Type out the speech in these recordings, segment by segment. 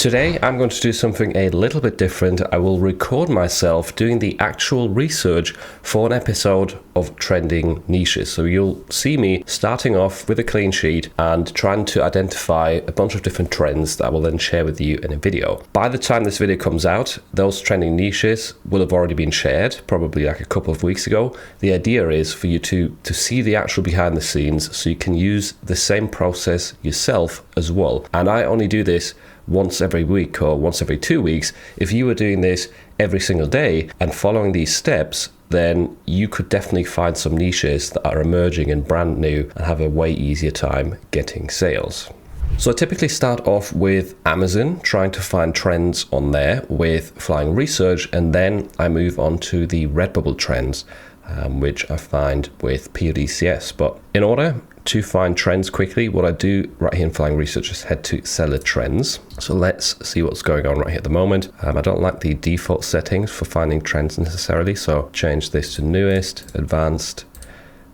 Today I'm going to do something a little bit different. I will record myself doing the actual research for an episode of Trending Niches. So you'll see me starting off with a clean sheet and trying to identify a bunch of different trends that I will then share with you in a video. By the time this video comes out, those trending niches will have already been shared, probably like a couple of weeks ago. The idea is for you to see the actual behind the scenes so you can use the same process yourself as well. And I only do this once every week or once every 2 weeks. If you were doing this every single day and following these steps, then you could definitely find some niches that are emerging and brand new and have a way easier time getting sales. So I typically start off with Amazon, trying to find trends on there with flying research, and then I move on to the Redbubble trends, which I find with PODCS. But in order to find trends quickly, what I do right here in Flying Research is head to Seller Trends. So let's see what's going on right here at the moment. I don't like the default settings for finding trends necessarily, so change this to newest, advanced,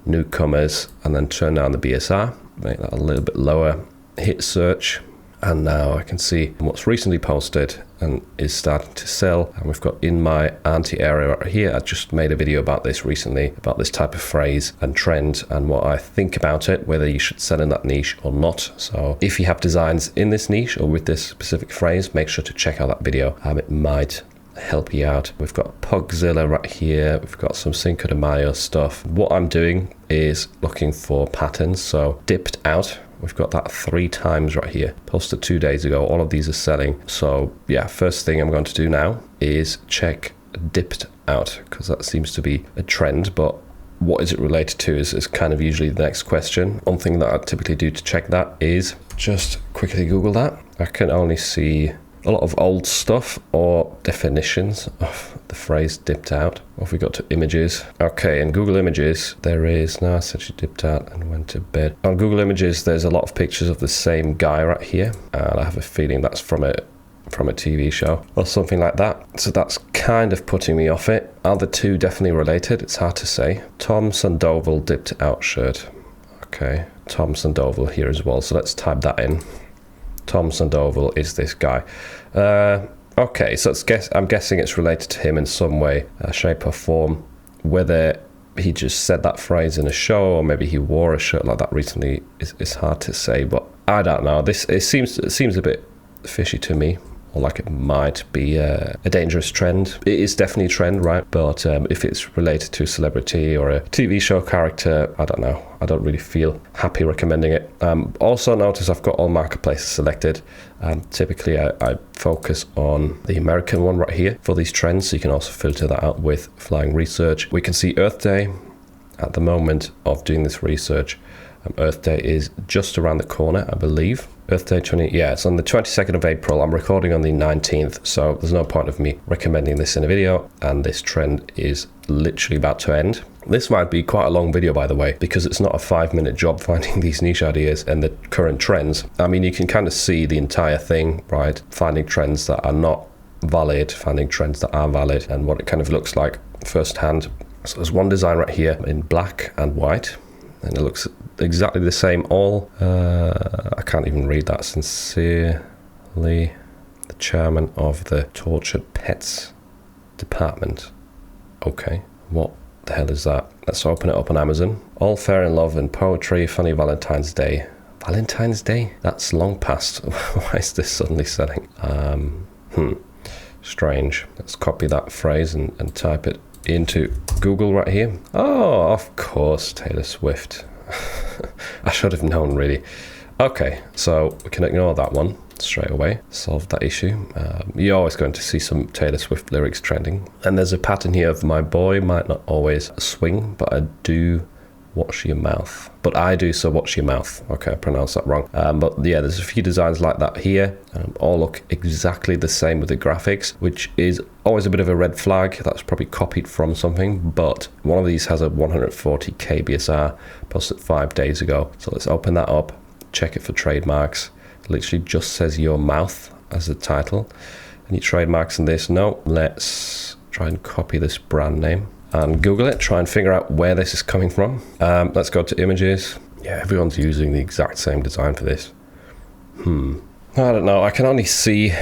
newcomers, and then turn down the BSR, make that a little bit lower, hit search. And now I can see what's recently posted and is starting to sell. And we've got in my auntie area right here. I just made a video about this recently, about this type of phrase and trend and what I think about it, whether you should sell in that niche or not. So if you have designs in this niche or with this specific phrase, make sure to check out that video. It might help you out. We've got Pugzilla right here. We've got some Cinco de Mayo stuff. What I'm doing is looking for patterns. So dipped out. We've got that 3 times right here. Posted 2 days ago. All of these are selling. So yeah, first thing I'm going to do now is check dipped out, because that seems to be a trend. But what is it related to is kind of usually the next question. One thing that I typically do to check that is just quickly Google that. I can only see a lot of old stuff or definitions of the phrase dipped out. What have we got to images? Okay, in Google Images, there is, no, I said she dipped out and went to bed. On Google Images, there's a lot of pictures of the same guy right here. And I have a feeling that's from a TV show or something like that. So that's kind of putting me off it. Are the two definitely related? It's hard to say. Tom Sandoval dipped out shirt. Okay, Tom Sandoval here as well. So let's type that in. Tom Sandoval is this guy. Okay, so I'm guessing it's related to him in some way, shape or form. Whether he just said that phrase in a show or maybe he wore a shirt like that recently is hard to say, but I don't know. It seems a bit fishy to me, or like it might be a dangerous trend. It is definitely a trend, right? But if it's related to a celebrity or a TV show character, I don't know. I don't really feel happy recommending it. Also notice I've got all marketplaces selected. Typically I focus on the American one right here for these trends, so you can also filter that out with Flying Research. We can see Earth Day at the moment of doing this research. Earth Day is just around the corner, I believe. Earth Day it's on the 22nd of April. I'm recording on the 19th, so there's no point of me recommending this in a video, and this trend is literally about to end. This might be quite a long video, by the way, because it's not a 5-minute job finding these niche ideas and the current trends. I mean, you can kind of see the entire thing, right? Finding trends that are not valid, finding trends that are valid, and what it kind of looks like firsthand. So there's one design right here in black and white, and it looks exactly the same all. I can't even read that. Sincerely, the chairman of the Tortured Pets Department. Okay, what the hell is that? Let's open it up on Amazon. All fair in love and poetry, funny Valentine's Day. Valentine's Day? That's long past. Why is this suddenly selling? Strange. Let's copy that phrase and type it into Google right here. Oh, of course, Taylor Swift. I should have known, really. Okay, so we can ignore that one straight away. Solve that issue. You're always going to see some Taylor Swift lyrics trending. And there's a pattern here of my boy might not always swing, but I do watch your mouth. But I do, so watch your mouth. Okay, I pronounced that wrong. But yeah, there's a few designs like that here. All look exactly the same with the graphics, which is always a bit of a red flag. That's probably copied from something, but one of these has a 140k BSR, posted 5 days ago. So let's open that up, check it for trademarks. It literally just says your mouth as the title. Any trademarks in this? No. Let's try and copy this brand name and Google it, try and figure out where this is coming from. Let's go to images. Yeah, everyone's using the exact same design for this. I don't know. I can only see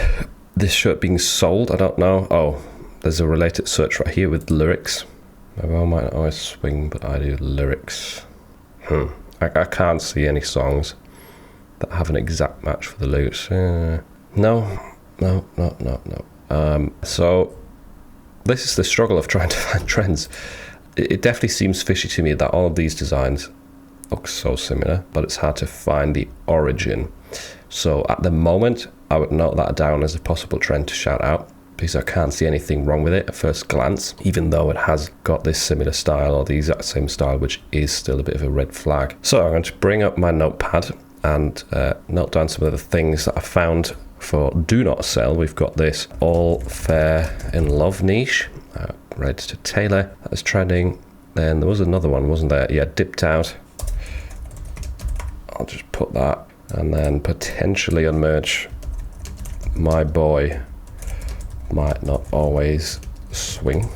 this shirt being sold. I don't know. Oh, there's a related search right here with lyrics. My bow might not always swing, but I do lyrics. I can't see any songs that have an exact match for the lyrics. No. So this is the struggle of trying to find trends. It definitely seems fishy to me that all of these designs look so similar, but it's hard to find the origin. So at the moment, I would note that down as a possible trend to shout out, because I can't see anything wrong with it at first glance, even though it has got this similar style or the exact same style, which is still a bit of a red flag. So I'm going to bring up my notepad and note down some of the things that I found for do not sell. We've got this All Fair in Love niche, ready to tailor, that was trending. Then there was another one, wasn't there? Yeah, Dipped Out. I'll just put that, and then potentially on merch, My Boy Might Not Always Swing.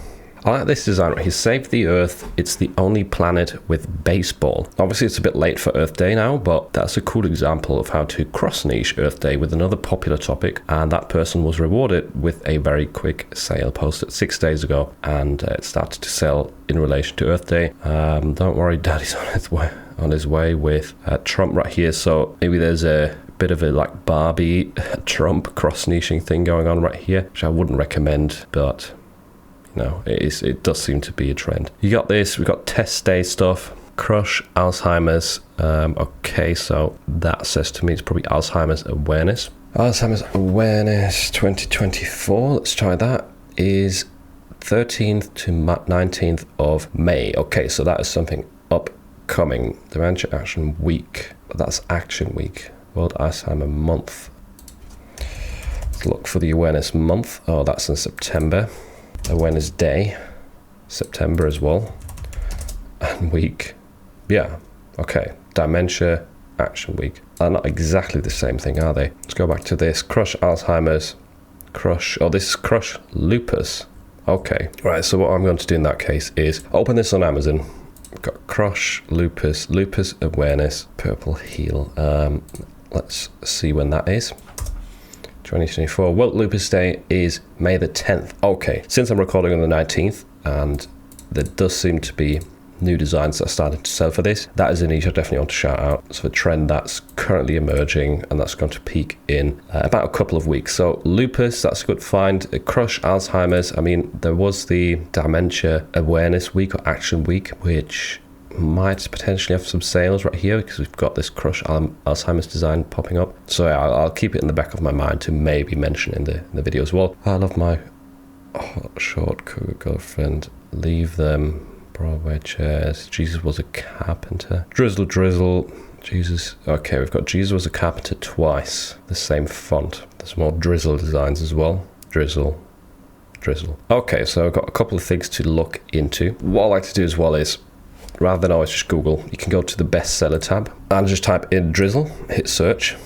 I like this design. He saved the Earth. It's the only planet with baseball. Obviously, it's a bit late for Earth Day now, but that's a cool example of how to cross-niche Earth Day with another popular topic. And that person was rewarded with a very quick sale posted 6 days ago, and it started to sell in relation to Earth Day. Don't worry, Daddy's on his way with Trump right here. So maybe there's a bit of a like Barbie Trump cross-niching thing going on right here, which I wouldn't recommend, but no, it does seem to be a trend. You got this, we've got test day stuff, Crush Alzheimer's. Okay, so that says to me it's probably Alzheimer's awareness. Alzheimer's awareness 2024, let's try that, is 13th to 19th of May. Okay, so that is something upcoming. Dementia Action Week, that's Action Week. World Alzheimer Month. Let's look for the awareness month. Oh, that's in September. Awareness Day, September as well. And week, yeah, okay. Dementia Action Week. They're not exactly the same thing, are they? Let's go back to this. Crush Alzheimer's. This is Crush Lupus. Okay, right, so what I'm going to do in that case is open this on Amazon. We've got Crush Lupus, Lupus Awareness, Purple Heal. Let's see when that is. 2024. World Lupus Day is May the 10th. Okay, since I'm recording on the 19th, and there does seem to be new designs that are starting to sell for this, that is a niche I definitely want to shout out. It's a trend that's currently emerging, and that's going to peak in about a couple of weeks. So Lupus, that's a good find. Crush Alzheimer's. I mean, there was the Dementia Awareness Week or Action Week, which might potentially have some sales right here because we've got this Crush Alzheimer's design popping up. So yeah, I'll keep it in the back of my mind to maybe mention in the video as well. I love my short cougar girlfriend. Leave them. Broadway chairs. Jesus was a carpenter. Drizzle. Jesus. Okay, we've got Jesus was a carpenter twice. The same font. There's more drizzle designs as well. Drizzle. Okay, so I've got a couple of things to look into. What I like to do as well is, rather than always just Google, you can go to the bestseller tab and just type in drizzle, hit search,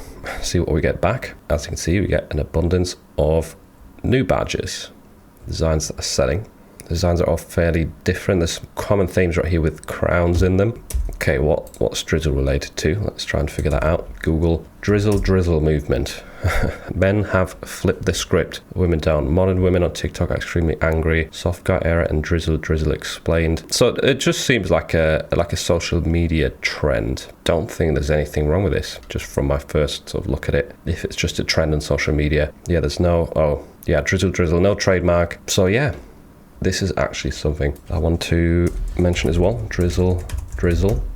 see what we get back. As you can see, we get an abundance of new badges, designs that are selling. The designs are all fairly different. There's some common themes right here with crowns in them. Okay, what's drizzle related to? Let's try and figure that out. Google drizzle movement. Men have flipped the script. Women don't. Modern women on TikTok are extremely angry. Soft guy era and drizzle explained. So it just seems like a social media trend. Don't think there's anything wrong with this. Just from my first sort of look at it, if it's just a trend on social media, yeah, there's no. Drizzle, no trademark. So yeah, this is actually something I want to mention as well. Drizzle.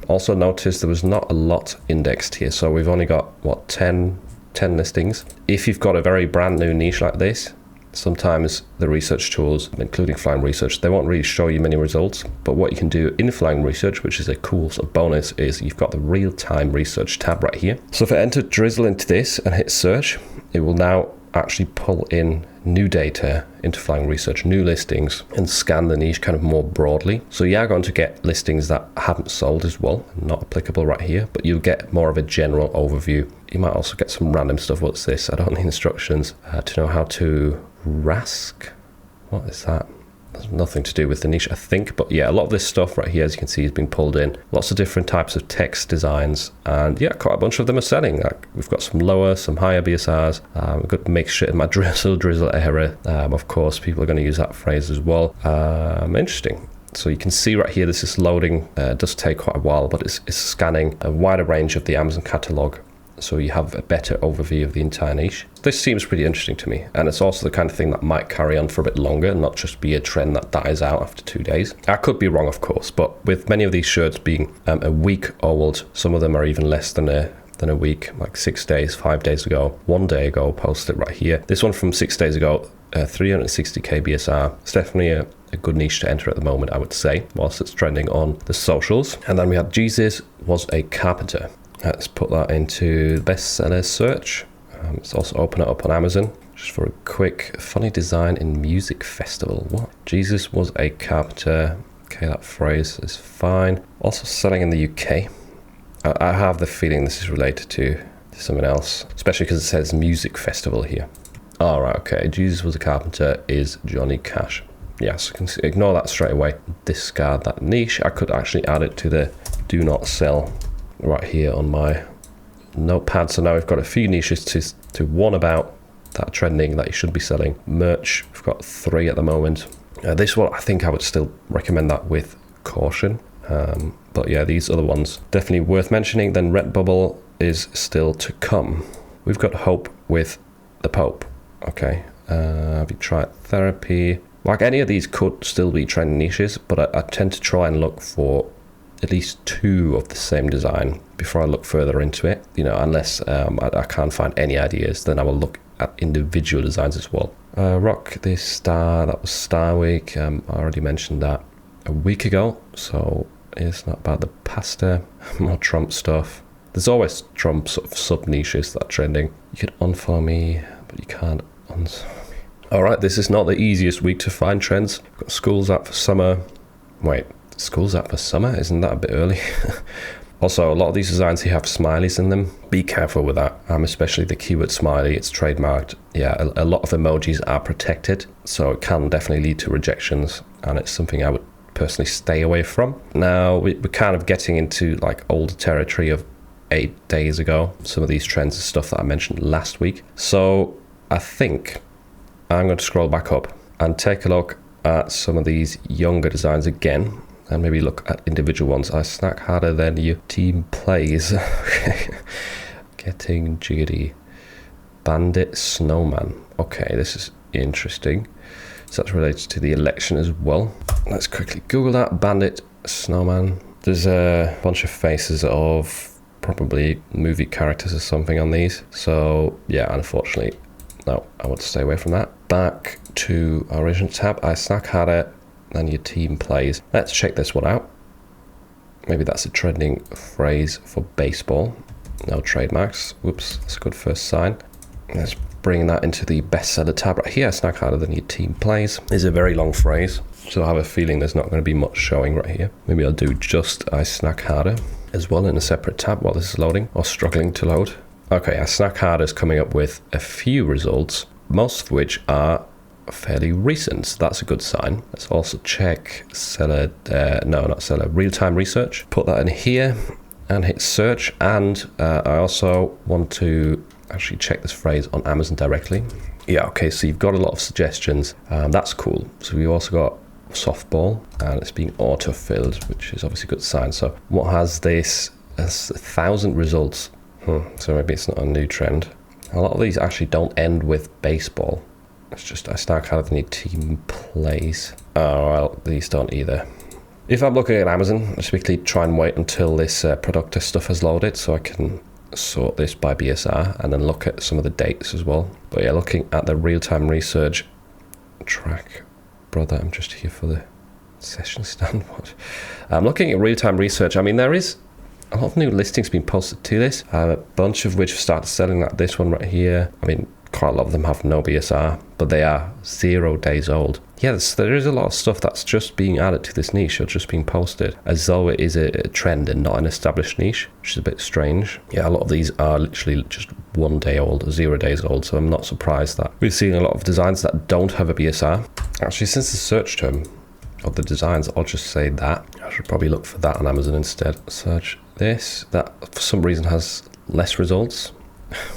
Also notice there was not a lot indexed here, so we've only got 10 listings. If you've got a very brand new niche like this, sometimes the research tools, including Flying Research, they won't really show you many results. But what you can do in Flying Research, which is a cool sort of bonus, is you've got the real-time research tab right here. So if I enter drizzle into this and hit search, it will now actually pull in new data into Flying Research, new listings, and scan the niche kind of more broadly. So you are going to get listings that haven't sold as well, not applicable right here, but you'll get more of a general overview. You might also get some random stuff. What's this? I don't need instructions to know how to Rask. What is that? Has nothing to do with the niche, I think. But yeah, a lot of this stuff right here, as you can see, has been pulled in. Lots of different types of text designs. And yeah, quite a bunch of them are selling. Like, we've got some lower, some higher BSRs. We've got mixture in my drizzle era. Of course, people are going to use that phrase as well. Interesting. So you can see right here, this is loading. It does take quite a while, but it's scanning a wider range of the Amazon catalog. So you have a better overview of the entire niche. This seems pretty interesting to me. And it's also the kind of thing that might carry on for a bit longer, not just be a trend that dies out after 2 days. I could be wrong, of course, but with many of these shirts being a week old, some of them are even less than a week, like 6 days, 5 days ago, 1 day ago, posted right here. This one from 6 days ago, 360k BSR. It's definitely a good niche to enter at the moment, I would say, whilst it's trending on the socials. And then we had Jesus was a carpenter. Let's put that into bestseller search. Let's also open it up on Amazon just for a quick funny design in music festival. What? Jesus was a carpenter. Okay, that phrase is fine. Also selling in the UK. I have the feeling this is related to something else, especially because it says music festival here. All right, okay. Jesus was a carpenter is Johnny Cash. Yes, I can ignore that straight away. Discard that niche. I could actually add it to the do not sell right here on my notepad. So now we've got a few niches to warn about that are trending that you should be selling. Merch, we've got 3 at the moment. This one, I think I would still recommend that with caution. But yeah, these other ones definitely worth mentioning. Then Redbubble is still to come. We've got Hope with the Pope. Okay, have you tried Therapy? Like, any of these could still be trending niches, but I tend to try and look for at least 2 of the same design before I look further into it. You know, unless I can't find any ideas, then I will look at individual designs as well. Rock this Star, that was Star Week. I already mentioned that a week ago, so it's not about the pasta. More Trump stuff. There's always Trump sort of sub niches that are trending. You could unfollow me, but you can't unfollow me. All right, this is not the easiest week to find trends. We've got schools out for summer. Wait, school's out for summer? Isn't that a bit early? Also, a lot of these designs here have smileys in them. Be careful with that, especially the keyword smiley. It's trademarked. Yeah, a lot of emojis are protected, so it can definitely lead to rejections, and it's something I would personally stay away from. Now, we're kind of getting into like older territory of 8 days ago. Some of these trends are stuff that I mentioned last week. So I think I'm going to scroll back up and take a look at some of these younger designs again, and maybe look at individual ones. I snack harder than your team plays. Getting jiggy. Bandit Snowman. Okay, this is interesting. So that's related to the election as well. Let's quickly Google that. Bandit Snowman. There's a bunch of faces of probably movie characters or something on these. So yeah, unfortunately, no, I want to stay away from that. Back to our original tab. I snack harder than your team plays. Let's check this one out. Maybe that's a trending phrase for baseball. No trademarks. Whoops, that's a good first sign. Let's bring that into the bestseller tab right here. Snack harder than your team plays is a very long phrase, so I have a feeling there's not going to be much showing right here. Maybe I'll do just I snack harder as well in a separate tab while this is loading or struggling to load. Okay, I snack harder is coming up with a few results, most of which are fairly recent, so that's a good sign. Let's also check seller, not seller, real-time research. Put that in here and hit search, and I also want to actually check this phrase on Amazon directly. Yeah, okay, so you've got a lot of suggestions, that's cool. So we also got softball, and it's being auto-filled, which is obviously a good sign. So what has this? Has 1,000 results. So maybe it's not a new trend. A lot of these actually don't end with baseball. It's just I snack harder than your team plays. Oh, well, these don't either. If I'm looking at Amazon, I typically try and wait until this product stuff has loaded so I can sort this by BSR and then look at some of the dates as well. But yeah, looking at the real-time research track, brother, I'm just here for the session stand. What? I'm looking at real-time research. I mean, there is a lot of new listings being posted to this, a bunch of which have started selling, like this one right here. I mean, quite a lot of them have no BSR, but they are 0 days old. Yes, there is a lot of stuff that's just being added to this niche or just being posted as though it is a trend and not an established niche, which is a bit strange. Yeah, a lot of these are literally just 1 day old, 0 days old, so I'm not surprised that we're seeing a lot of designs that don't have a BSR. Actually, since the search term of the designs, I'll just say that. I should probably look for that on Amazon instead. Search this. That for some reason has less results,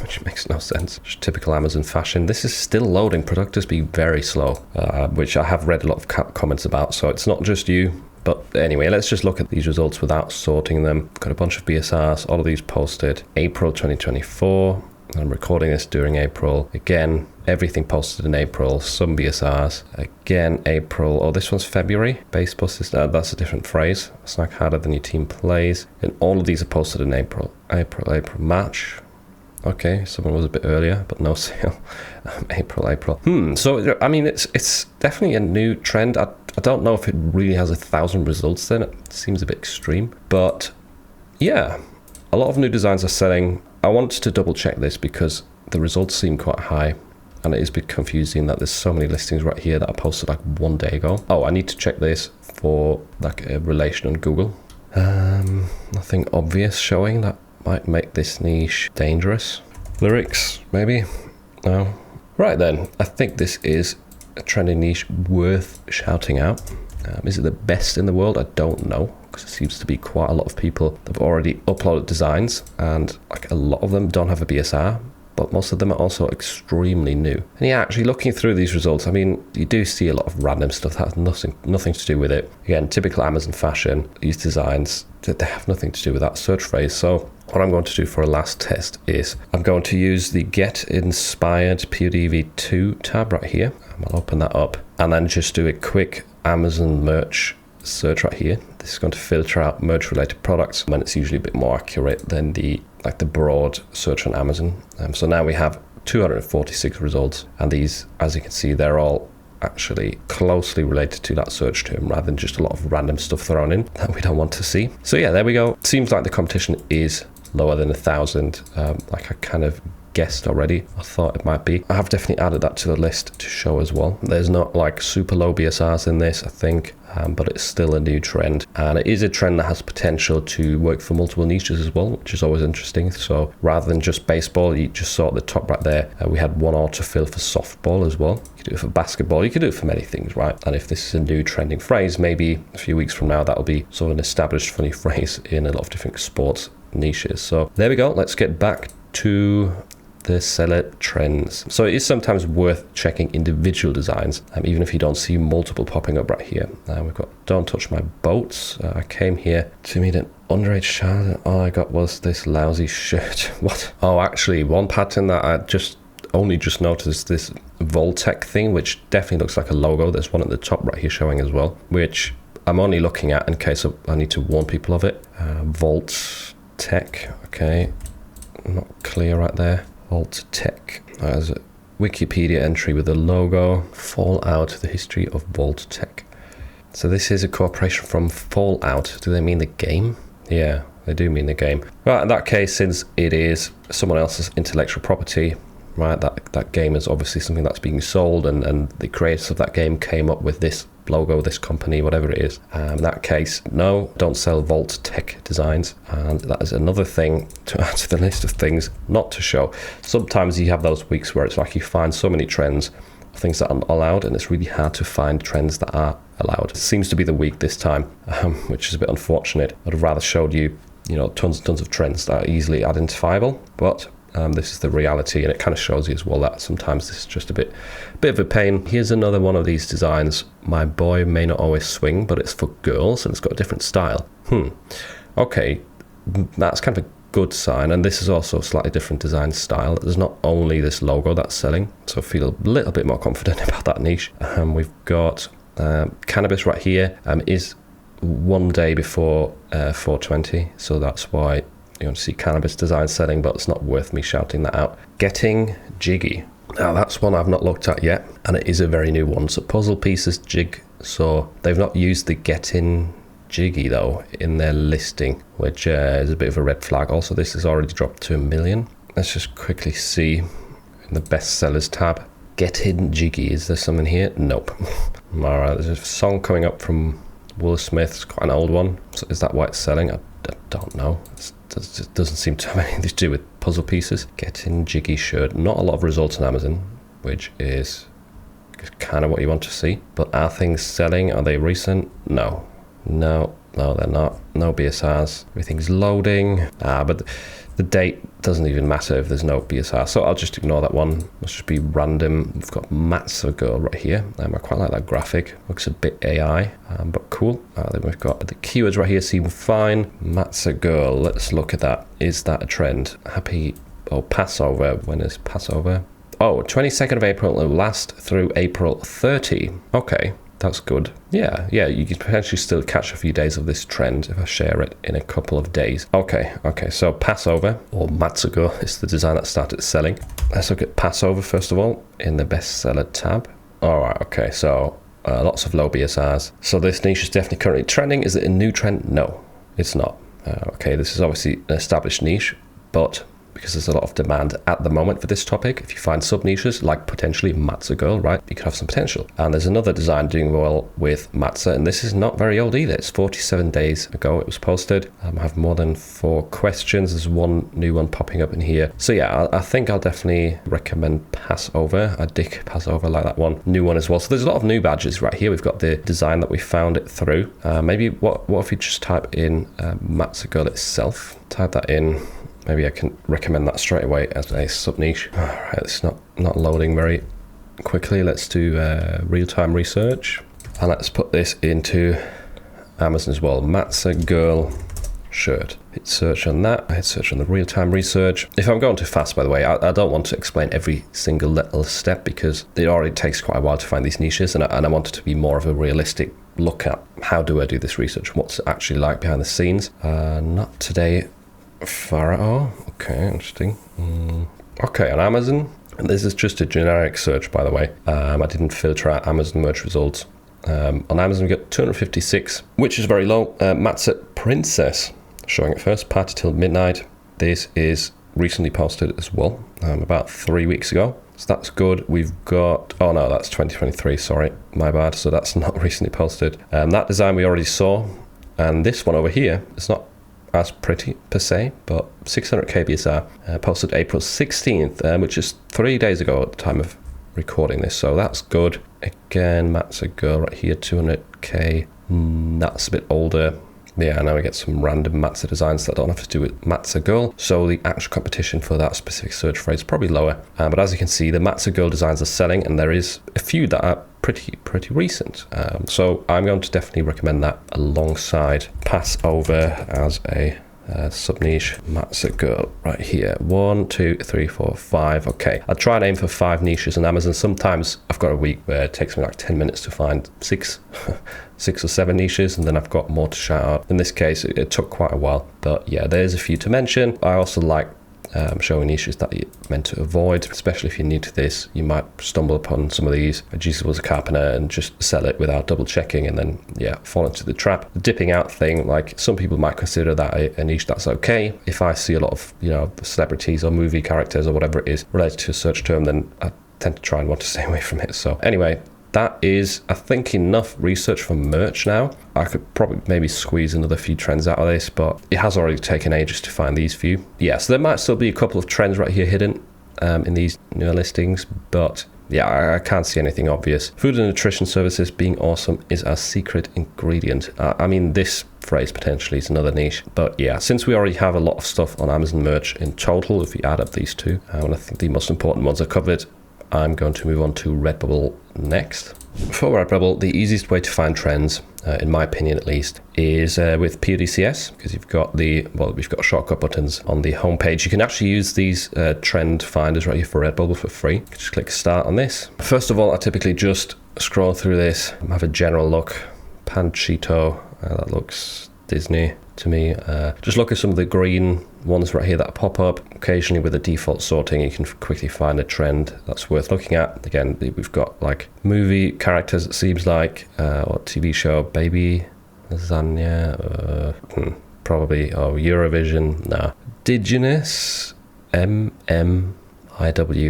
which makes no sense. Just typical Amazon fashion. This is still loading. Product has been very slow, which I have read a lot of comments about. So it's not just you. But anyway, let's just look at these results without sorting them. Got a bunch of BSRs. All of these posted April 2024. I'm recording this during April. Again, everything posted in April. Some BSRs. Again, April. Oh, this one's February. Base buses. That's a different phrase. Snack harder than your team plays. And all of these are posted in April. April, March. Okay, someone was a bit earlier, but no sale. April. So, I mean, it's definitely a new trend. I don't know if it really has 1,000 results then. It seems a bit extreme. But, yeah, a lot of new designs are selling. I wanted to double check this because the results seem quite high. And it is a bit confusing that there's so many listings right here that I posted like 1 day ago. Oh, I need to check this for like a relation on Google. Nothing obvious showing that might make this niche dangerous. Lyrics, maybe? No. Right then, I think this is a trending niche worth shouting out. Is it the best in the world? I don't know, because it seems to be quite a lot of people that have already uploaded designs, and like a lot of them don't have a BSR, but most of them are also extremely new. And yeah, actually looking through these results, I mean, you do see a lot of random stuff that has nothing to do with it. Again, typical Amazon fashion, these designs, they have nothing to do with that search phrase. So what I'm going to do for a last test is I'm going to use the Get Inspired PODV2 tab right here. I'll open that up and then just do a quick Amazon merch search right here. This is going to filter out merch related products, and it's usually a bit more accurate than the broad search on Amazon. So now we have 246 results, and these, as you can see, they're all actually closely related to that search term rather than just a lot of random stuff thrown in that we don't want to see. So yeah, there we go. Seems like the competition is lower than 1,000, like I kind of guessed already. I thought it might be. I have definitely added that to the list to show as well. There's not like super low BSRs in this, I think, but it's still a new trend, and it is a trend that has potential to work for multiple niches as well, which is always interesting. So rather than just baseball, you just saw at the top right there, we had one autofill for softball as well. You could do it for basketball, you could do it for many things, right? And if this is a new trending phrase, maybe a few weeks from now that'll be sort of an established funny phrase in a lot of different sports niches. So there we go. Let's get back to the seller trends. So it is sometimes worth checking individual designs, even if you don't see multiple popping up right here. We've got Don't Touch My Boats. I came here to meet an underage child, and all I got was this lousy shirt. What? Oh, actually, one pattern that I only just noticed, this Voltec thing, which definitely looks like a logo. There's one at the top right here showing as well, which I'm only looking at in case I need to warn people of it. Voltec, okay, not clear right there. Voltec. There's a Wikipedia entry with a logo. Fallout, the history of Voltec. So this is a cooperation from Fallout. Do they mean the game? Yeah, they do mean the game. Right, in that case, since it is someone else's intellectual property, right, that game is obviously something that's being sold, and the creators of that game came up with this logo, this company, whatever it is. In that case, no, don't sell Voltec designs. And that is another thing to add to the list of things not to show. Sometimes you have those weeks where it's like you find so many trends, things that aren't allowed, and it's really hard to find trends that are allowed. It seems to be the week this time, which is a bit unfortunate. I'd have rather showed you, tons and tons of trends that are easily identifiable, but this is the reality, and it kind of shows you as well that sometimes this is just a bit of a pain. Here's another one of these designs. My boy may not always swing, but it's for girls, and it's got a different style. Okay, that's kind of a good sign, and this is also a slightly different design style. There's not only this logo that's selling, so I feel a little bit more confident about that niche. We've got cannabis right here. Is 1 day before 420, so that's why you want to see cannabis design selling, but it's not worth me shouting that out. Getting Jiggy. Now that's one I've not looked at yet, and it is a very new one. So Puzzle Pieces Jig. So they've not used the Getting Jiggy though in their listing, which is a bit of a red flag. Also, this has already dropped to 1 million. Let's just quickly see in the bestsellers tab. Getting Jiggy. Is there something here? Nope. All right, there's a song coming up from Will Smith. It's quite an old one. So is that why it's selling? I don't know. It doesn't seem to have anything to do with Puzzle Pieces. Getting Jiggy shirt. Not a lot of results on Amazon, which is It's kind of what you want to see. But are things selling? Are they recent? No, they're not. No BSRs. Everything's loading. But the date doesn't even matter if there's no BSR, so I'll just ignore that one. Let's just be random. We've got Matza Girl right here. I quite like that graphic. Looks a bit AI, but cool. Then we've got the keywords right here seem fine. Matza Girl, let's look at that. Is that a trend? Happy, Passover. When is Passover? 22nd of April, it will last through April 30. Okay. That's good. Yeah, you could potentially still catch a few days of this trend if I share it in a couple of days. Okay, so Passover, or Matzago, is the design that started selling. Let's look at Passover first of all in the bestseller tab. Alright, okay, so lots of low BSRs. So this niche is definitely currently trending. Is it a new trend? No, it's not. Okay, this is obviously an established niche, but because there's a lot of demand at the moment for this topic, if you find sub-niches like potentially Matza Girl, right, you could have some potential. And there's another design doing well with Matza, and this is not very old either. It's 47 days ago it was posted. I have more than 4 questions. There's one new one popping up in here. So yeah, I think I'll definitely recommend Passover. I dig Passover, I like that one. New one as well. So there's a lot of new badges right here. We've got the design that we found it through. Maybe what if you just type in Matza Girl itself? Type that in. Maybe I can recommend that straight away as a sub-niche. All right, it's not loading very quickly. Let's do real-time research. And let's put this into Amazon as well. Matza Girl shirt. Hit search on that. I hit search on the real-time research. If I'm going too fast, by the way, I don't want to explain every single little step because it already takes quite a while to find these niches, and I want it to be more of a realistic look at how do I do this research, what's it actually like behind the scenes. Not today. Pharaoh. Okay, interesting. Okay, on Amazon, and this is just a generic search, by the way. I didn't filter out Amazon merch results. On Amazon, we got 256, which is very low. Matza Princess showing it first. Party till midnight. This is recently posted as well, about 3 weeks ago. So that's good. We've got, oh no, that's 2023. Sorry, my bad. So that's not recently posted. That design we already saw, and this one over here, it's not as pretty per se, but 600k BSR, posted April 16th, which is 3 days ago at the time of recording this, so that's good. Again, Matza Girl right here, 200k. That's a bit older. Yeah, now we get some random Matza designs that don't have to do with Matza Girl, so the actual competition for that specific search phrase is probably lower. But as you can see, the Matza Girl designs are selling, and there is a few that are pretty recent. So I'm going to definitely recommend that alongside Passover as a sub-niche. Matza Girl right here. 1, 2, 3, 4, 5. Okay, I try and aim for 5 niches on Amazon. Sometimes I've got a week where it takes me like 10 minutes to find 6 or 7 niches, and then I've got more to shout out. In this case, it took quite a while, but yeah, there's a few to mention. I also like showing niches that you're meant to avoid, especially if you're new to this. You might stumble upon some of these. Jesus was a carpenter and just sell it without double checking, and then fall into the trap. The dipping out thing, like some people might consider that a niche that's okay. If I see a lot of celebrities or movie characters or whatever it is related to a search term, then I tend to try and want to stay away from it. So anyway, that is, I think, enough research for merch now. I could probably maybe squeeze another few trends out of this, but it has already taken ages to find these few. Yeah, so there might still be a couple of trends right here hidden in these newer listings, but yeah, I can't see anything obvious. Food and nutrition services being awesome is our secret ingredient. I mean, this phrase potentially is another niche, but yeah, since we already have a lot of stuff on Amazon merch in total, if we add up these two, and I think the most important ones are covered, I'm going to move on to Redbubble next. For Redbubble, the easiest way to find trends, in my opinion at least, is with PODCS, because we've got shortcut buttons on the homepage. You can actually use these trend finders right here for Redbubble for free. Just click start on this. First of all, I typically just scroll through this, have a general look. Panchito, that looks Disney to me. Just look at some of the green ones right here that pop up. Occasionally with the default sorting, you can quickly find a trend that's worth looking at. Again, we've got like movie characters, it seems like, or TV show, Baby Lasagna, probably, Eurovision, nah. Indigenous, MMIW,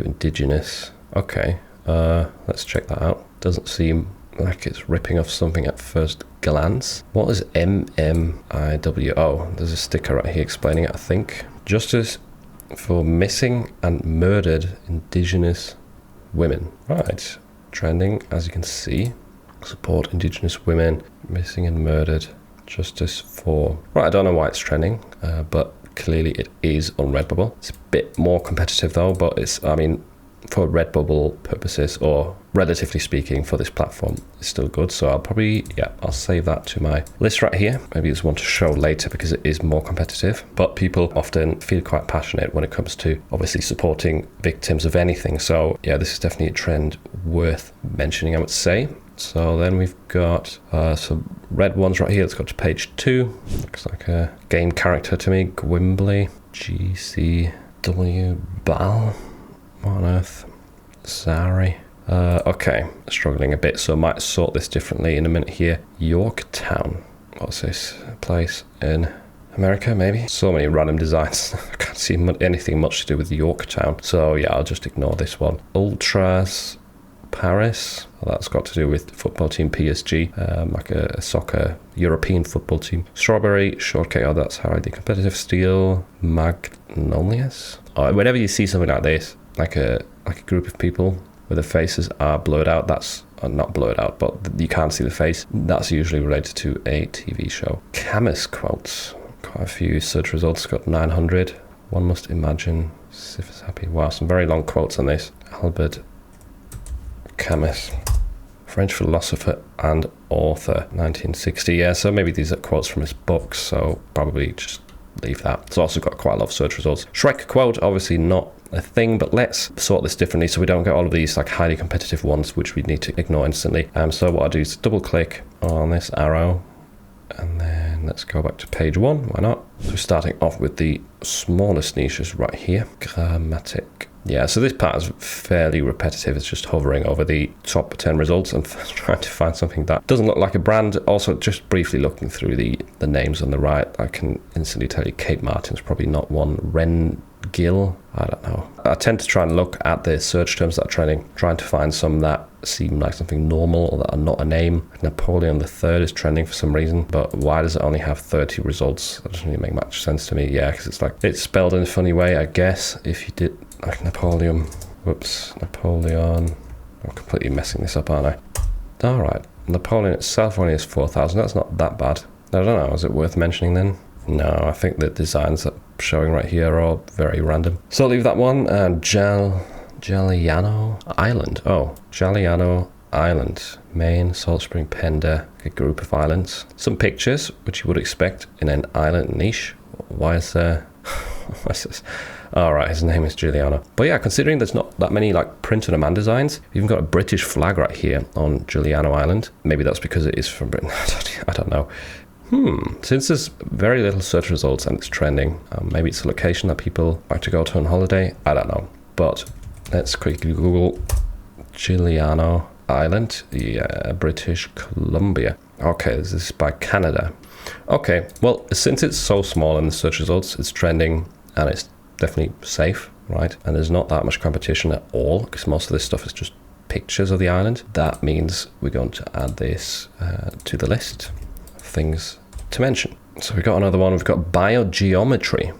Indigenous. Okay, let's check that out. Doesn't seem like it's ripping off something at first glance. What is MMIW? Oh, there's a sticker right here explaining it, I think. Justice for missing and murdered Indigenous women. Right. trending, as you can see. Support Indigenous women, missing and murdered, justice for... Right, I don't know why it's trending, but clearly it is on Redbubble. It's a bit more competitive though, but it's, I mean, for Redbubble purposes, or relatively speaking for this platform, it's still good. So I'll probably, I'll save that to my list right here. Maybe it's one to show later because it is more competitive, but people often feel quite passionate when it comes to obviously supporting victims of anything. So yeah, this is definitely a trend worth mentioning, I would say. So then we've got some red ones right here. Let's go to page 2. Looks like a game character to me. Gwimbly, GCW, Bal. What on earth? Zari. Okay, struggling a bit, so I might sort this differently in a minute here. Yorktown. What's this place in America, maybe? So many random designs. I can't see anything much to do with Yorktown. So yeah, I'll just ignore this one. Ultras Paris. Well, that's got to do with football team PSG, like a soccer European football team. Strawberry Shortcake. Oh, that's how I do. Competitive Steel. Magnolias. Oh, whenever you see something like this, like a group of people where the faces are blurred out, that's not blurred out, but you can't see the face, that's usually related to a TV show. Camus quotes, quite a few search results, got 900. One must imagine Sif is happy. Wow, some very long quotes on this. Albert Camus, French philosopher and author, 1960. Yeah, so maybe these are quotes from his books, so probably just leave that. It's also got quite a lot of search results. Shrek quote, obviously not a thing, but let's sort this differently so we don't get all of these like highly competitive ones which we need to ignore instantly. So what I do is double click on this arrow and then let's go back to page 1. Why not? So we're starting off with the smallest niches right here. Grammatic. Yeah, so this part is fairly repetitive. It's just hovering over the top 10 results and trying to find something that doesn't look like a brand. Also, just briefly looking through the names on the right, I can instantly tell you Kate Martin's probably not one. Ren Gill, I don't know. I tend to try and look at the search terms that are trending, trying to find some that seem like something normal or that are not a name. Napoleon III is trending for some reason, but why does it only have 30 results? That doesn't really make much sense to me. Yeah, because it's like, it's spelled in a funny way, I guess. If you did like Napoleon, Napoleon. I'm completely messing this up, aren't I? All right, Napoleon itself only has 4,000. That's not that bad. I don't know, is it worth mentioning then? No, I think the designs that I'm showing right here are all very random. So I'll leave that one. And Giuliano Island. Oh, Giuliano Island. Maine, Salt Spring, Pender, a group of islands. Some pictures, which you would expect in an island niche. Why is there... What's this? All right, his name is Giuliano. But yeah, considering there's not that many like print-on-demand designs, you've even got a British flag right here on Giuliano Island. Maybe that's because it is from Britain. I don't know. Since there's very little search results and it's trending, maybe it's a location that people like to go to on holiday. I don't know. But let's quickly Google Giuliano Island, British Columbia. Okay, this is by Canada. Okay, well, since it's so small in the search results, it's trending and it's definitely safe, right? And there's not that much competition at all because most of this stuff is just pictures of the island. That means we're going to add this to the list of things to mention. So we've got another one. We've got biogeometry.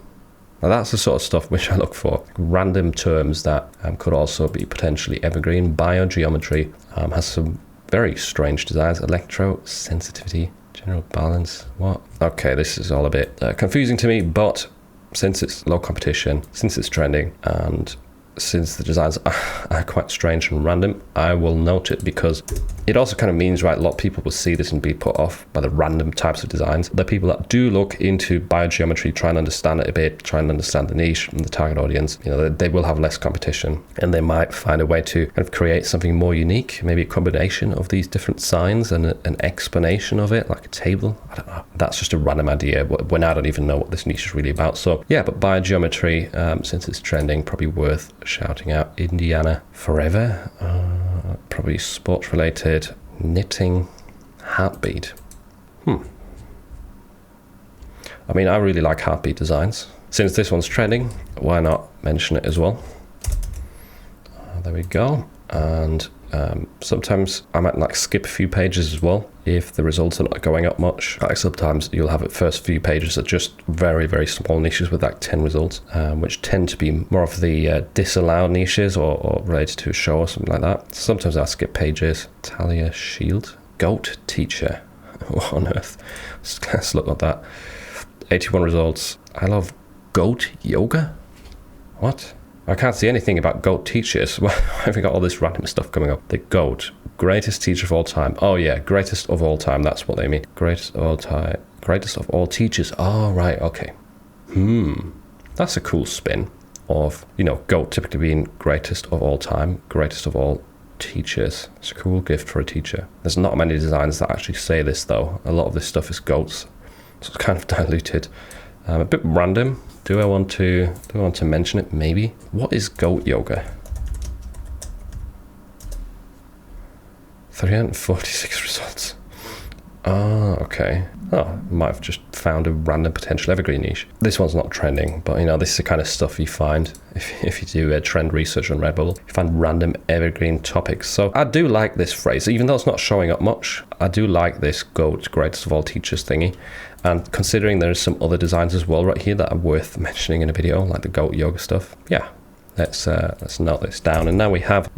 Now that's the sort of stuff which I look for. Random terms that could also be potentially evergreen. Biogeometry has some very strange designs. Electrosensitivity, general balance. What? Okay, this is all a bit confusing to me, but since it's low competition, since it's trending, and since the designs are quite strange and random, I will note it because it also kind of means, right, a lot of people will see this and be put off by the random types of designs. The people that do look into biogeometry, try and understand it a bit, try and understand the niche and the target audience, you know, they will have less competition and they might find a way to kind of create something more unique, maybe a combination of these different signs and an explanation of it, like a table. I don't know. That's just a random idea when I don't even know what this niche is really about. So yeah, but biogeometry, since it's trending, probably worth shouting out. Indiana Forever, probably sports related. Knitting Heartbeat. I mean, I really like Heartbeat designs. Since this one's trending, why not mention it as well? There we go. And Sometimes I might like skip a few pages as well if the results are not going up much. Like sometimes you'll have it first few pages are just very, very small niches with like 10 results, which tend to be more of the disallowed niches or related to a show or something like that. Sometimes I skip pages. Talia Shield, goat teacher. What on earth? Let's look at that. 81 results. I love goat yoga. What? I can't see anything about goat teachers. Why have we got all this random stuff coming up? The goat, greatest teacher of all time. Oh yeah, greatest of all time. That's what they mean. Greatest of all time. Greatest of all teachers. Oh right, okay. That's a cool spin of, you know, goat typically being greatest of all time, greatest of all teachers. It's a cool gift for a teacher. There's not many designs that actually say this though. A lot of this stuff is goats, so it's kind of diluted. A bit random. Do I want to mention it? Maybe. What is goat yoga? 346 results. Oh, okay. Oh, might have just found a random potential evergreen niche. This one's not trending, but you know, this is the kind of stuff you find if you do trend research on Redbubble. You find random evergreen topics. So I do like this phrase, even though it's not showing up much. I do like this goat, greatest of all teachers thingy. And considering there's some other designs as well right here that are worth mentioning in a video, like the goat yoga stuff. Yeah, let's note this down. And now we have 5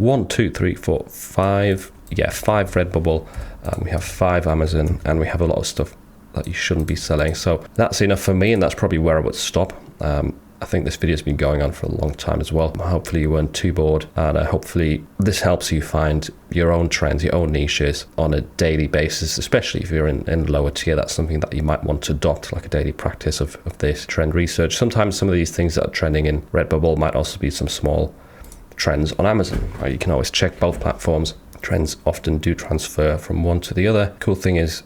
Redbubble. We have 5 Amazon, and we have a lot of stuff that you shouldn't be selling. So that's enough for me, and that's probably where I would stop. I think this video has been going on for a long time as well. Hopefully you weren't too bored, and hopefully this helps you find your own trends, your own niches on a daily basis, especially if you're in lower tier. That's something that you might want to adopt, like a daily practice of this trend research. Sometimes some of these things that are trending in Redbubble might also be some small trends on Amazon. Right? You can always check both platforms. Trends often do transfer from one to the other. Cool thing is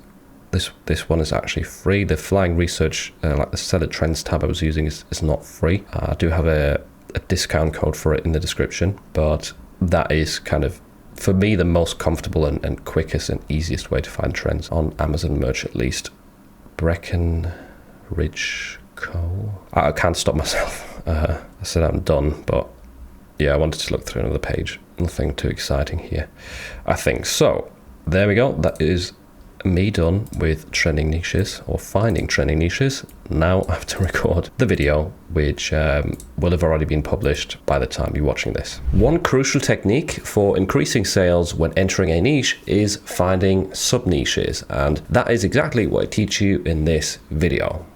this one is actually free. The flying research, like the seller trends tab I was using, is not free. I do have a discount code for it in the description, but that is kind of, for me, the most comfortable and quickest and easiest way to find trends on Amazon merch, at least. Breckenridge Co. I can't stop myself. I said I'm done, but yeah, I wanted to look through another page. Nothing too exciting here, I think. So there we go. That is me done with trending niches, or finding trending niches. Now I have to record the video, which will have already been published by the time you're watching this. One crucial technique for increasing sales when entering a niche is finding sub niches, and that is exactly what I teach you in this video.